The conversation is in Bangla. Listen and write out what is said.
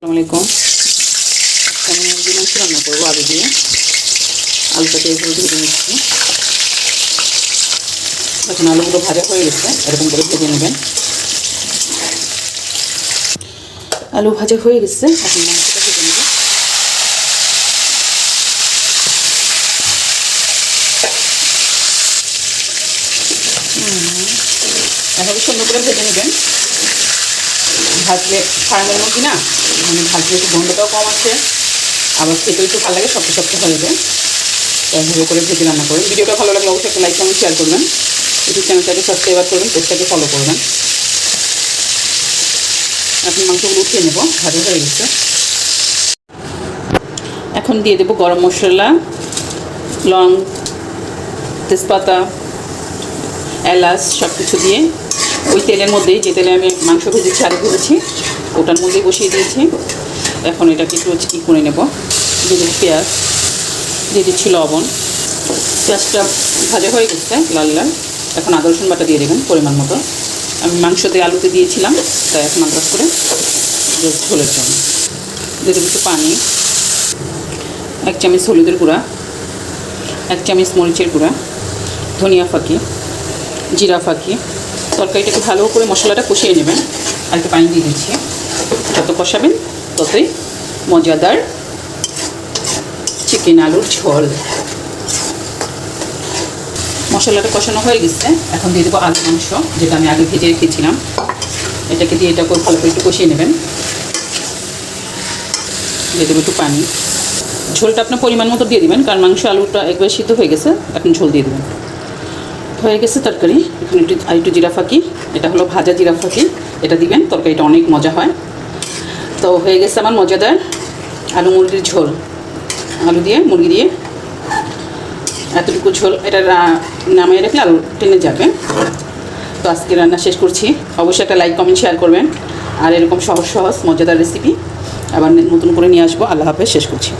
আসসালামু আলাইকুম। আমি মুরগি মাংস রান্না করবো আলু দিয়ে। আলুটাকে এগুলো ভেজে নিচ্ছি। এখন আলুগুলো ভাজা হয়ে গেছে, এরকম করে ভেজে নেবেন। আলু ভাজা হয়ে গেছে, এখন মাংসটা ভেজে নেবেন। এভাবে সুন্দর করে ভেজে নেবেন। ভাজলে ফার্মের মুরগি না, মানে ভাজলে একটু গন্ধটাও কম আছে, আবার খেতেও একটু ভালো লাগে, শক্ত শক্ত হয়ে যায়। এইভাবে করে ভেজে রান্না করবেন। ভিডিওটা ভালো লাগলে অবশ্যই একটা লাইক কমেন্ট শেয়ার করবেন। ইউটিউব চ্যানেলটাকে সাবস্ক্রাইব করবেন, পেজটাকে ফলো করবেন। এখন মাংসগুলো উঠিয়ে নেব, ভাজা হয়ে গেছে। এখন দিয়ে দেবো গরম মশলা, লং, তেজপাতা, এলাচ সব কিছু দিয়ে ওই তেলের মধ্যেই, যে তেলে আমি মাংস ভেজেছি, আলু ভেজেছি, ওটার মধ্যেই বসিয়ে দিয়েছি। এখন এটাকে একটু ই করে নেব। দিয়ে দেবো পেঁয়াজ, দিয়ে দিচ্ছি লবণ। পেঁয়াজটা ভাজা হয়ে গেছে লাল লাল। এখন আদা রসুন বাটা দিয়ে দেবেন পরিমাণ মতো। আমি মাংসতে আলুতে দিয়েছিলাম, তাই এখন আন্দাজ করে ঝোলের জন্য দিয়ে দেবো একটু পানি, 1 চামচ হলুদের গুঁড়া, 1 চামচ মরিচের গুঁড়া, ধনিয়া ফাঁকি, জিরা ফাঁকি। তরকারিটাকে ভালো করে মশলাটা কষিয়ে নেবেন। আর একটু পানি দিয়ে দিচ্ছি। যত কষাবেন ততই মজাদার চিকেন আলুর ঝোল। মশলাটা কষানো হয়ে গেছে, এখন দিয়ে দেবো আলু মাংস, যেটা আমি আগে ভেজে রেখেছিলাম। এটাকে দিয়ে এটা করে ভালো করে একটু কষিয়ে নেবেন। দিয়ে দেবো একটু পানি। ঝোলটা আপনার পরিমাণ মতো দিয়ে দেবেন, কারণ মাংস আলুটা একবার সিদ্ধ হয়ে গেছে। এখন ঝোল দিয়ে দেবেন। হয়ে গেছে তরকারি। এখন একটু জিরা ফাঁকি, এটা হলো ভাজা জিরা ফাঁকি, এটা দিবেন, তরকারিটা অনেক মজা হয়। তো হয়ে গেছে আমার মজাদার আলু মুরগির ঝোল। আলু দিয়ে মুরগি দিয়ে এতটুকু ঝোল, এটা নামিয়ে রাখলে আলু টেনে যাবে। তো আজকে রান্না শেষ করছি। অবশ্যই একটা লাইক কমেন্ট শেয়ার করবেন। আর এরকম সহজ সহজ মজাদার রেসিপি আবার নতুন করে নিয়ে আসবো। আল্লাহ হাফেজ, শেষ করছি।